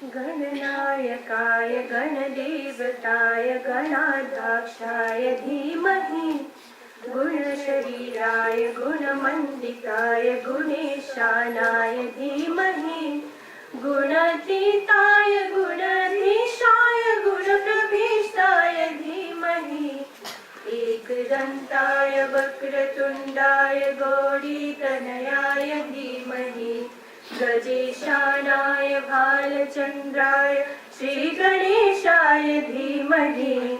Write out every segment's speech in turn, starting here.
गणनायकाय गणदेवताय गणाध्यक्षाय धीमहि गुणशरीराय गुणमण्डिताय गुणेशानाय धीमहि गुणातीताय गुणाधीशाय गुणप्रविष्टाय धीमहि एकदन्ताय वक्रतुण्डाय गौरीतनयाय धीमहि गजेशानाय भालचन्द्राय श्रीगणेशाय धीमहि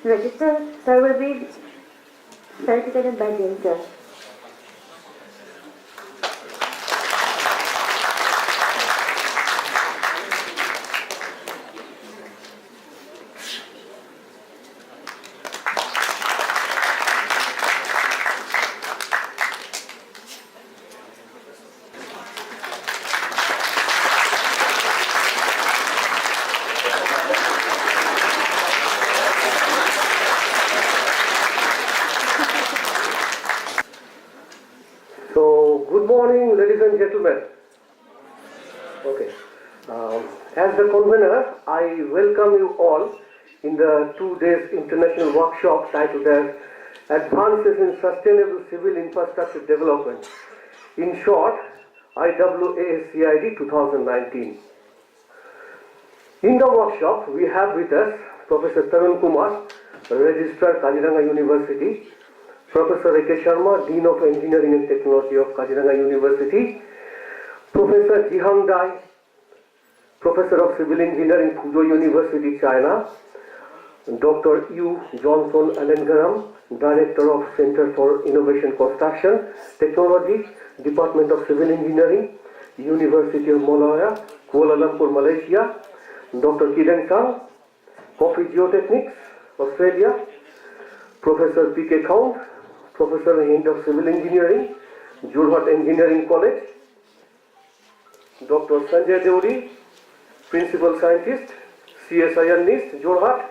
Register, sir will be certificated by Jane, sir. Good morning, ladies and gentlemen. Okay. As the convener, I welcome you all in the 2 days international workshop titled as Advances in Sustainable Civil Infrastructure Development. In short, IWASCID 2019. In the workshop, we have with us Professor Tarun Kumar, Registrar, Kaziranga University, Professor A.K. Sharma, Dean of Engineering and Technology of Kaziranga University, Professor Jihang Dai, Professor of Civil Engineering, Fuzhou University, China, Dr. Yu Johnson Alengaram, Director of Center for Innovation Construction Technology, Department of Civil Engineering, University of Malaya, Kuala Lumpur, Malaysia, Dr. Kideng Sang, Coffee Geotechnics, Australia, Professor P.K. Count, Professor Head of Civil Engineering, Jorhat Engineering College, Dr. Sanjay Deori, Principal Scientist, CSIR NIST, Jorhat,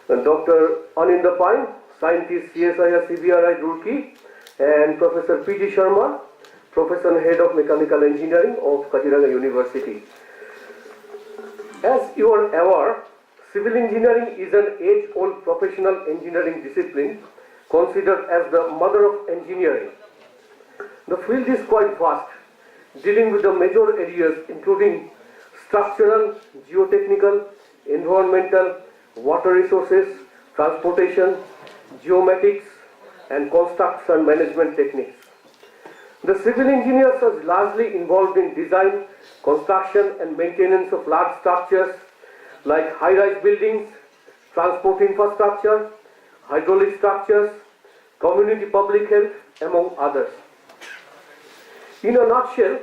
and Dr. Aninda Pai, Scientist, CSIR CBRI, Roorkee, and Professor P.G. Sharma, Professor and Head of Mechanical Engineering of Kaziranga University. As you are aware, civil engineering is an age-old professional engineering discipline considered as the mother of engineering. The field is quite vast, dealing with the major areas including structural, geotechnical, environmental, water resources, transportation, geomatics, and construction management techniques. The civil engineers are largely involved in design, construction, and maintenance of large structures like high-rise buildings, transport infrastructure, hydraulic structures, community public health, among others. In a nutshell,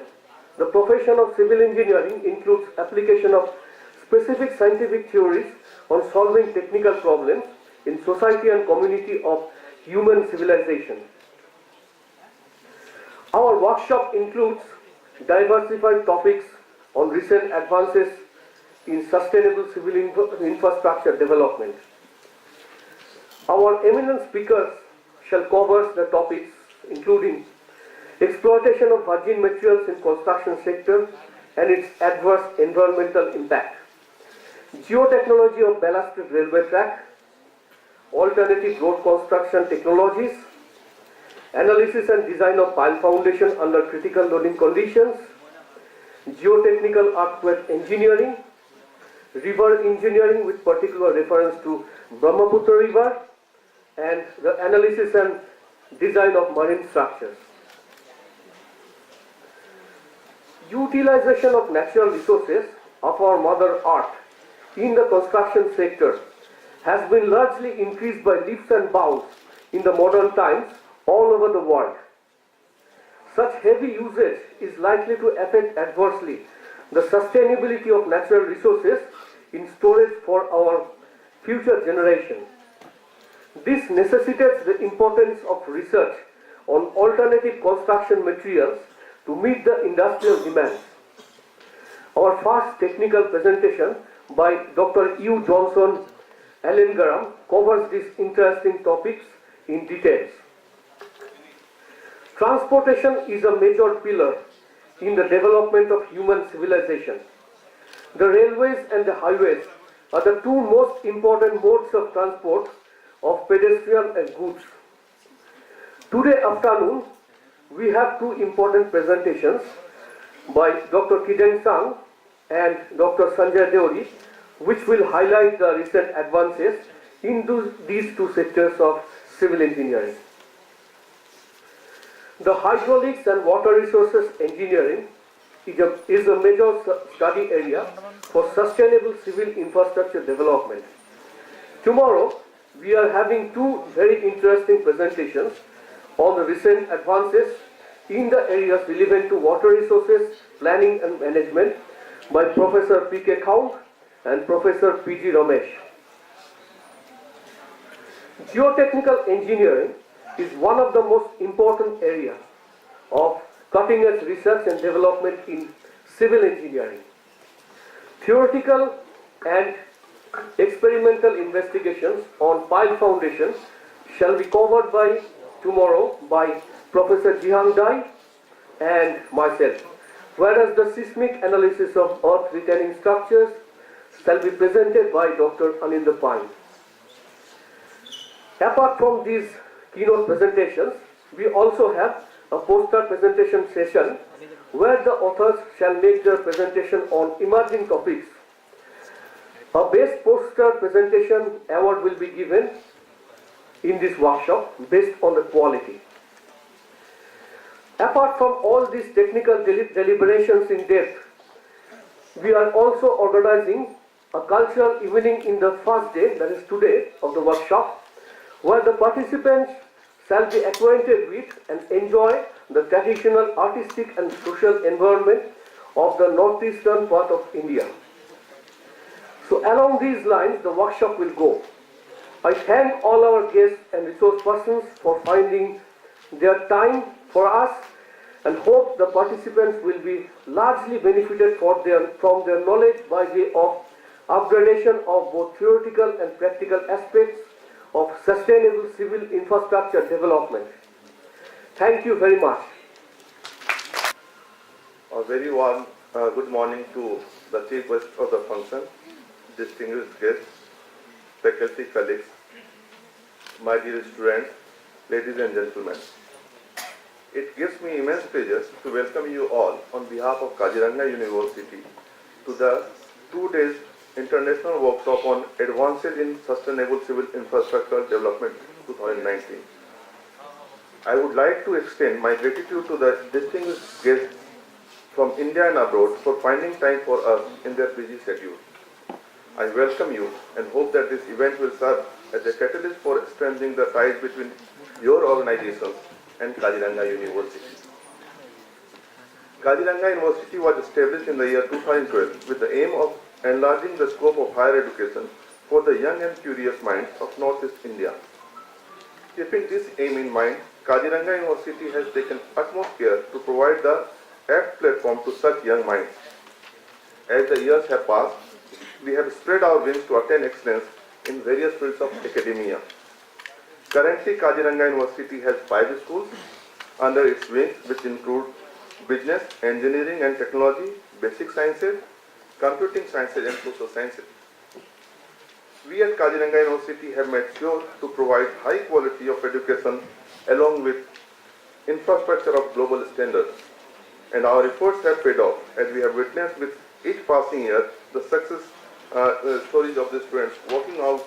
the profession of civil engineering includes application of specific scientific theories on solving technical problems in society and community of human civilization. Our workshop includes diversified topics on recent advances in sustainable civil infrastructure development. Our eminent speakers shall cover the topics including exploitation of virgin materials in construction sector and its adverse environmental impact, geotechnology of ballasted railway track, alternative road construction technologies, analysis and design of pile foundation under critical loading conditions, geotechnical earthquake engineering, river engineering with particular reference to Brahmaputra river, and the analysis and design of marine structures. Utilization of natural resources of our Mother Earth in the construction sector has been largely increased by leaps and bounds in the modern times all over the world. Such heavy usage is likely to affect adversely the sustainability of natural resources in storage for our future generations. This necessitates the importance of research on alternative construction materials to meet the industrial demands. Our first technical presentation by Dr. U. Johnson Allengaram covers these interesting topics in details. Transportation is a major pillar in the development of human civilization. The railways and the highways are the two most important modes of transport of pedestrian and goods. Today afternoon, we have two important presentations by Dr. Kideng Sang and Dr. Sanjay Deori, which will highlight the recent advances in these two sectors of civil engineering. The hydraulics and water resources engineering is a major study area for sustainable civil infrastructure development. Tomorrow, we are having two very interesting presentations on the recent advances in the areas relevant to water resources, planning and management by Professor P.K. Count and Professor P.G. Ramesh. Geotechnical engineering is one of the most important areas of cutting-edge research and development in civil engineering. Theoretical and experimental investigations on pile foundations shall be covered by tomorrow by Professor Jihang Dai and myself, whereas the seismic analysis of earth retaining structures shall be presented by Dr. Anindya Pine. Apart from these keynote presentations, we also have a poster presentation session where the authors shall make their presentation on emerging topics. A best poster presentation award will be given in this workshop based on the quality. Apart from all these technical deliberations in depth, we are also organizing a cultural evening in the first day, that is today, of the workshop, where the participants shall be acquainted with and enjoy the traditional artistic and social environment of the northeastern part of India. So along these lines, the workshop will go. I thank all our guests and resource persons for finding their time for us and hope the participants will be largely benefited from their knowledge by way of upgradation of both theoretical and practical aspects of sustainable civil infrastructure development. Thank you very much. A very warm good morning to the chief guest of the function, distinguished guests, faculty colleagues, my dear students, ladies and gentlemen. It gives me immense pleasure to welcome you all on behalf of Kaziranga University to the 2 days international workshop on Advances in Sustainable Civil Infrastructure Development 2019. I would like to extend my gratitude to the distinguished guests from India and abroad for finding time for us in their busy schedule. I welcome you and hope that this event will serve as a catalyst for strengthening the ties between your organizations and Kaziranga University. Kaziranga University was established in the year 2012 with the aim of enlarging the scope of higher education for the young and curious minds of Northeast India. Keeping this aim in mind, Kaziranga University has taken utmost care to provide the apt platform to such young minds. As the years have passed, we have spread our wings to attain excellence in various fields of academia. Currently, Kaziranga University has 5 schools under its wing, which include business, engineering and technology, basic sciences, computing sciences and social sciences. We at Kaziranga University have made sure to provide high quality of education along with infrastructure of global standards. And our efforts have paid off as we have witnessed with each passing year the success stories of the students walking out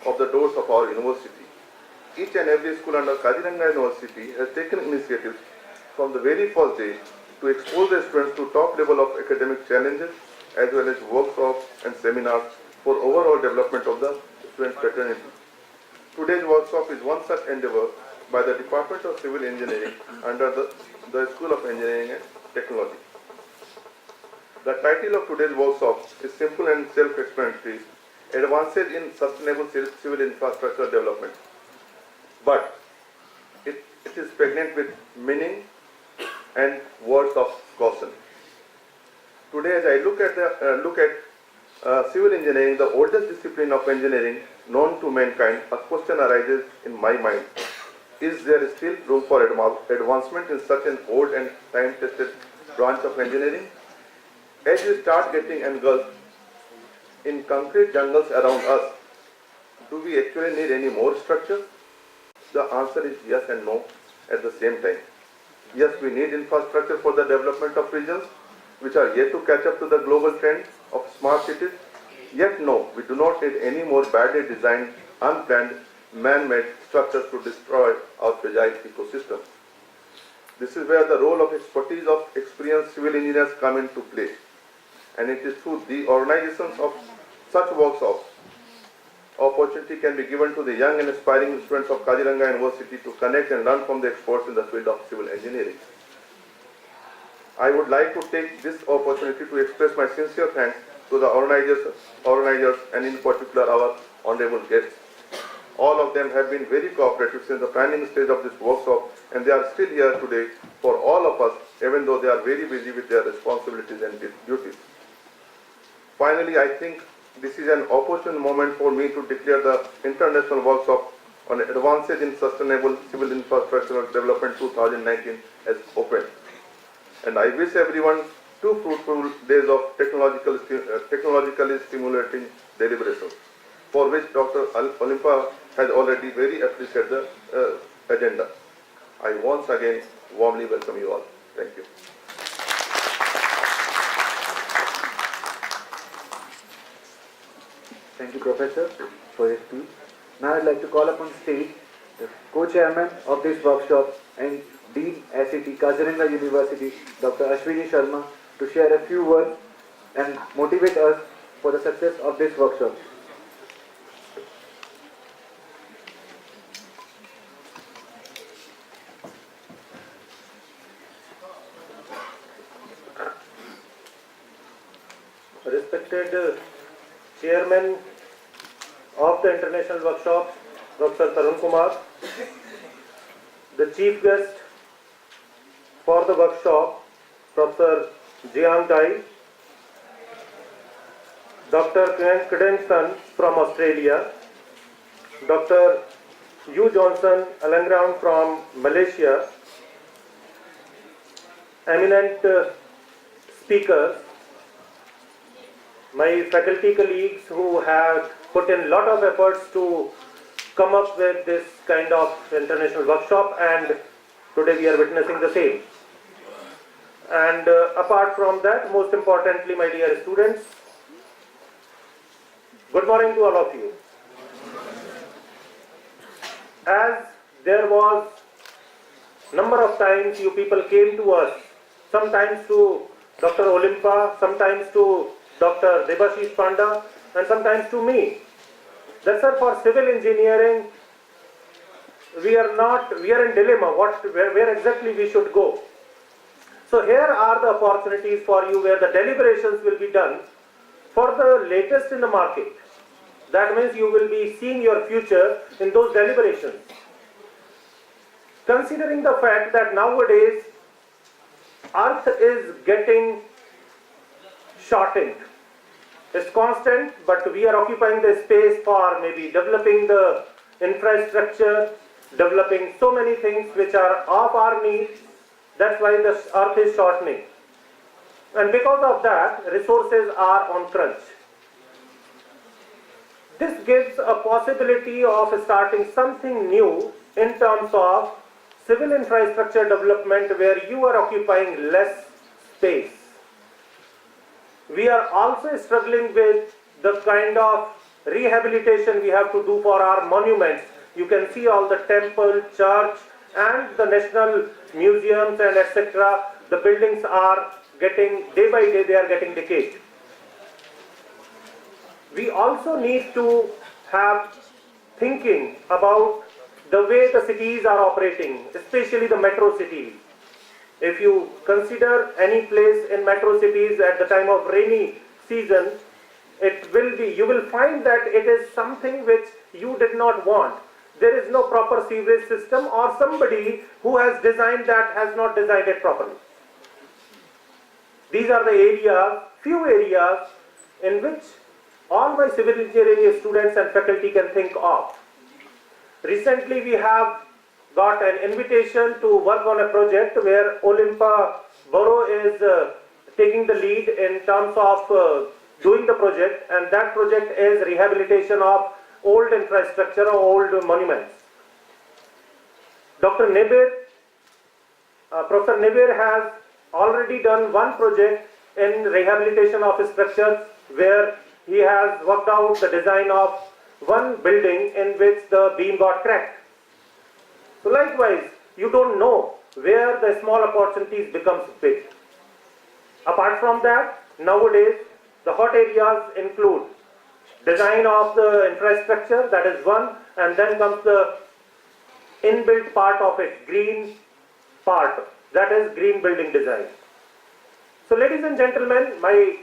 of the doors of our university. each and every school under Kaziranga University has taken initiatives from the very first day to expose the students to top level of academic challenges as well as workshops and seminars for overall development of the student fraternity. Today's workshop is one such endeavor by the Department of Civil Engineering under the School of Engineering and Technology. The title of today's workshop is simple and self-explanatory, Advances in Sustainable Civil Infrastructure Development. But it is pregnant with meaning and words of caution. Today, as I look at civil engineering, the oldest discipline of engineering known to mankind, a question arises in my mind. Is there still room for advancement in such an old and time-tested branch of engineering? As we start getting engulfed in concrete jungles around us, do we actually need any more structures? The answer is yes and no at the same time. Yes, we need infrastructure for the development of regions which are yet to catch up to the global trend of smart cities. Yet no, we do not need any more badly designed, unplanned, man-made structures to destroy our fragile ecosystem. This is where the role of expertise of experienced civil engineers come into play. And it is through the organizations of such workshops, opportunity can be given to the young and aspiring students of Kaziranga University to connect and learn from the experts in the field of civil engineering. I would like to take this opportunity to express my sincere thanks to the organizers and in particular our honorable guests. All of them have been very cooperative since the planning stage of this workshop, and they are still here today for all of us, even though they are very busy with their responsibilities and duties. Finally, I think this is an opportune moment for me to declare the International Workshop on Advances in Sustainable Civil Infrastructure Development 2019 as open. And I wish everyone 2 fruitful days of technologically stimulating deliberations, for which Dr. Olimpa has already very appreciated the agenda. I once again warmly welcome you all. Thank you. Thank you, Professor, for your speech. Now I'd like to call upon stage the co-chairman of this workshop and Dean SET Kaziranga University, Dr. Ashwini Sharma, to share a few words and motivate us for the success of this workshop. Respected Chairman of the International Workshop, Dr. Tarun Kumar, the Chief Guest for the workshop, Professor Jiang Dai, Dr. Credenzon from Australia, Dr. Yu Johnson Alanground from Malaysia, eminent speakers, my faculty colleagues who have put in a lot of efforts to come up with this kind of international workshop, and today we are witnessing the same. And apart from that, most importantly, my dear students, good morning to all of you. As there was number of times you people came to us, sometimes to Dr. Olimpa, sometimes to Dr. Debashish Panda, and sometimes to me. That, sir, for civil engineering, we are in dilemma, where exactly we should go. So here are the opportunities for you where the deliberations will be done for the latest in the market. That means you will be seeing your future in those deliberations. Considering the fact that nowadays Earth is getting shortened. It's constant, but we are occupying the space for maybe developing the infrastructure, developing so many things which are of our needs. That's why the Earth is shortening. And because of that, resources are on crunch. This gives a possibility of starting something new in terms of civil infrastructure development where you are occupying less space. We are also struggling with the kind of rehabilitation we have to do for our monuments, you can see all the temple, church, and the national museums and etc. The buildings are getting, day by day, they are getting decayed. We also need to have thinking about the way the cities are operating, especially the metro cities. If you consider any place in metro cities at the time of rainy season, you will find that it is something which you did not want. There is no proper sewage system, or somebody who has designed that has not designed it properly. These are the areas, few areas in which all my civil engineering students and faculty can think of. Recently we have got an invitation to work on a project where Olimpa Borough is taking the lead in terms of doing the project, and that project is rehabilitation of old infrastructure or old monuments. Dr. Nibir, Professor Nibir has already done one project in rehabilitation of structures where he has worked out the design of one building in which the beam got cracked. So likewise, you don't know where the small opportunities becomes big. Apart from that, nowadays, the hot areas include design of the infrastructure, that is one, and then comes the inbuilt part of it, green part, that is green building design. So ladies and gentlemen, my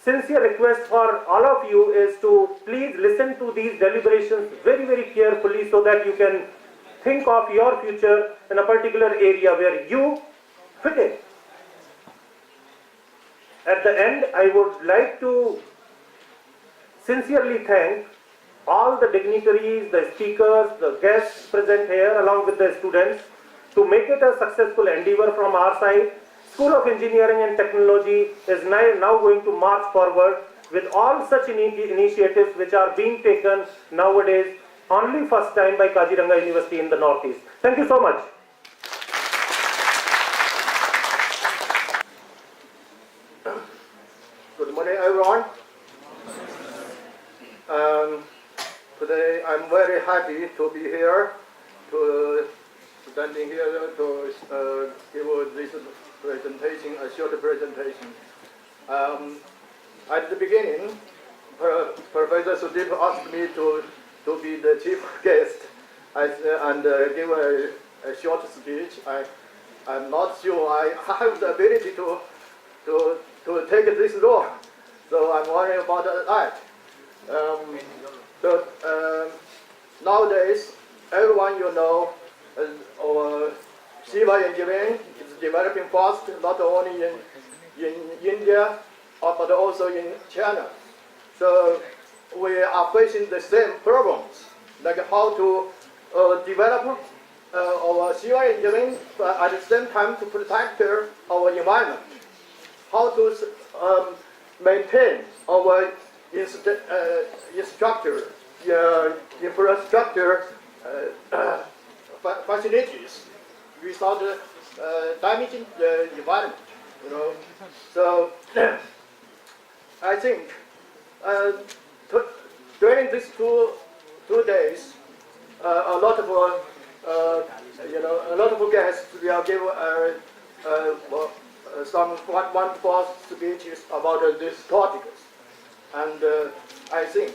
sincere request for all of you is to please listen to these deliberations very, very carefully so that you can think of your future in a particular area where you fit in. At the end, I would like to sincerely thank all the dignitaries, the speakers, the guests present here along with the students to make it a successful endeavor from our side. School of Engineering and Technology is now going to march forward with all such initiatives which are being taken nowadays only first time by Kaziranga University in the Northeast. Thank you so much. Good morning, everyone. Today I'm very happy to be here, standing here to give this presentation, a short presentation. At the beginning, Professor Sudip asked me to be the chief guest and give a short speech. I'm not sure I have the ability to take this role, so I'm worried about that. Nowadays, everyone our civil engineering is developing fast, not only in India, but also in China. So we are facing the same problems, like how to develop our civil engineering, but at the same time to protect our environment. How to maintain our infrastructure facilities without damaging the environment. So I think during these two days, a lot of guests will give some wonderful speeches about these topics, and I think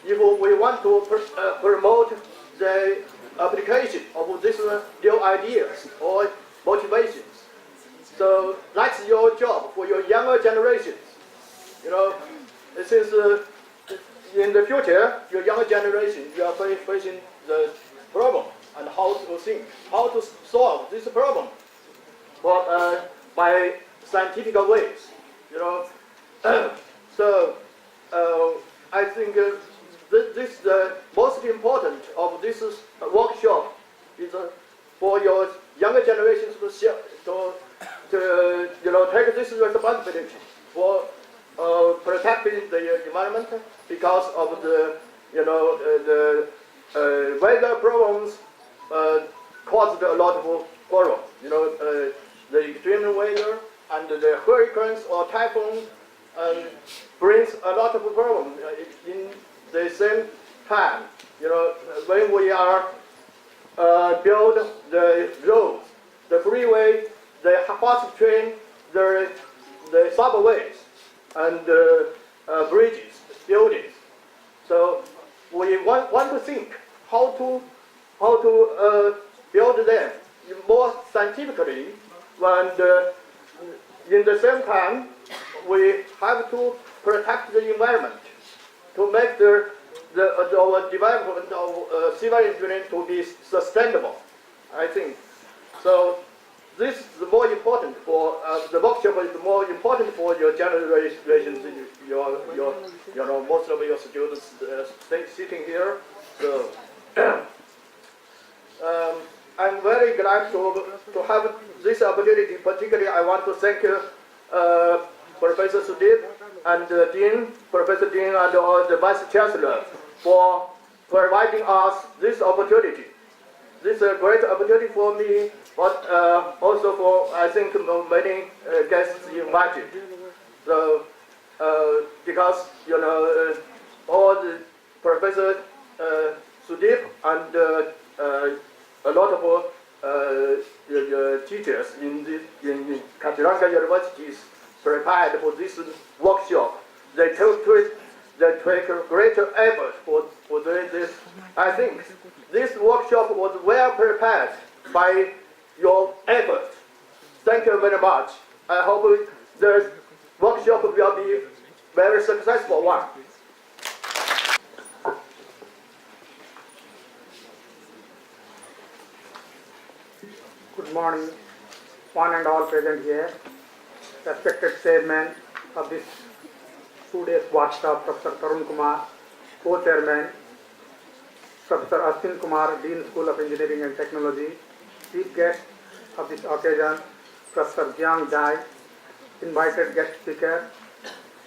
if we want to promote the application of these new ideas or motivations, so that's your job for your younger generations. Since in the future, your younger generation, you are facing the problem and how to think, how to solve this problem, but by scientific ways. So I think this the most important of this workshop is for your younger generations to take this responsibility for protecting the environment, because of the weather problems caused a lot of problems. The extreme weather and the hurricanes or typhoon brings a lot of problems in the same time. when we are build the roads, the freeway, the fast train, the subways, and bridges, buildings. So we want to think how to build them more scientifically, and in the same time we have to protect the environment to make our development of civil engineering to be sustainable, I think. So this is more important for the workshop is more important for your generations, most of your students sitting here. So I'm very glad to have this opportunity. Particularly, I want to thank Professor Sudip and Dean, Professor Dean, and the Vice Chancellor for providing us this opportunity. This is a great opportunity for me, but also for, I think, many guests invited. So, because, all the Professor Sudip and a lot of teachers in Kaziranga universities prepared for this workshop. They took greater effort for doing this. I think this workshop was well prepared by your effort. Thank you very much. I hope the workshop will be very successful one. Good morning, one and all present here. Respected chairman of this 2 days workshop, Professor Tarun Kumar, co-chairman, Professor Ashwin Kumar, Dean School of Engineering and Technology, chief guest of this occasion, Professor Jiang Jai, invited guest speaker,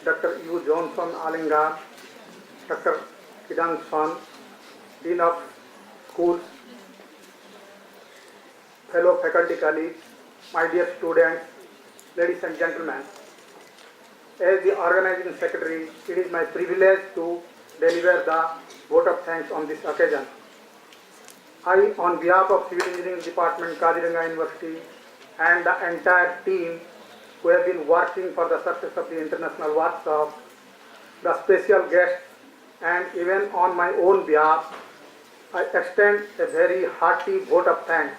Dr. U. Johnson Alinga, Dr. Kidang Son, Dean of Schools, fellow faculty colleagues, my dear students, ladies and gentlemen. As the organizing secretary, it is my privilege to deliver the vote of thanks on this occasion. I, on behalf of Civil Engineering Department, Kaziranga University, and the entire team who have been working for the success of the international workshop, the special guests, and even on my own behalf, I extend a very hearty vote of thanks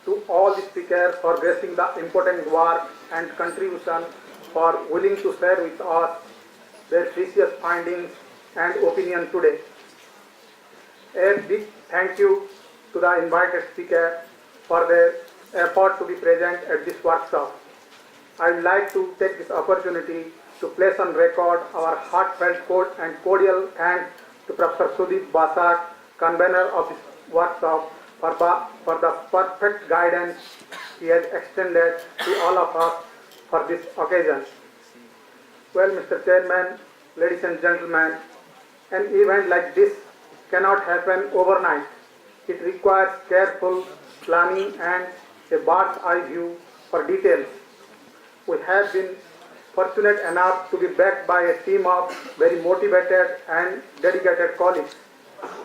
to all the speakers for gracing the important work and contribution, for willing to share with us their precious findings and opinion today. A big thank you to the invited speaker for their effort to be present at this workshop. I would like to take this opportunity to place on record our heartfelt and cordial thanks to Professor Sudip Basak, convener of this workshop, for the perfect guidance he has extended to all of us for this occasion. Well, Mr. Chairman, ladies and gentlemen, an event like this cannot happen overnight. It requires careful planning and a bird's eye view for details. We have been fortunate enough to be backed by a team of very motivated and dedicated colleagues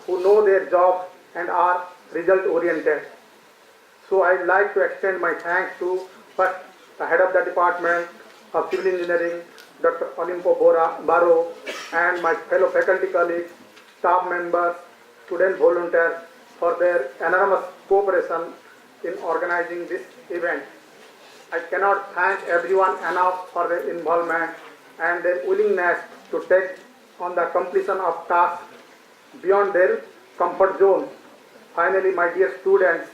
who know their job and are result-oriented. So I'd like to extend my thanks to first the head of the Department of Civil Engineering, Dr. Olimpo Baro, and my fellow faculty colleagues, staff members, student volunteers for their enormous cooperation in organizing this event. I cannot thank everyone enough for their involvement and their willingness to take on the completion of tasks beyond their comfort zone. Finally, my dear students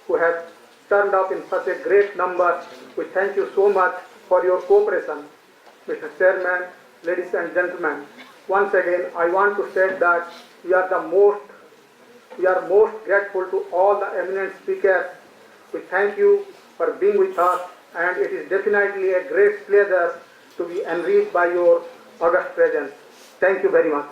who have turned up in such a great number, we thank you so much for your cooperation. Mr. Chairman, ladies and gentlemen, once again I want to state that we are most grateful to all the eminent speakers. We thank you for being with us, and it is definitely a great pleasure to be enriched by your august presence. Thank you very much.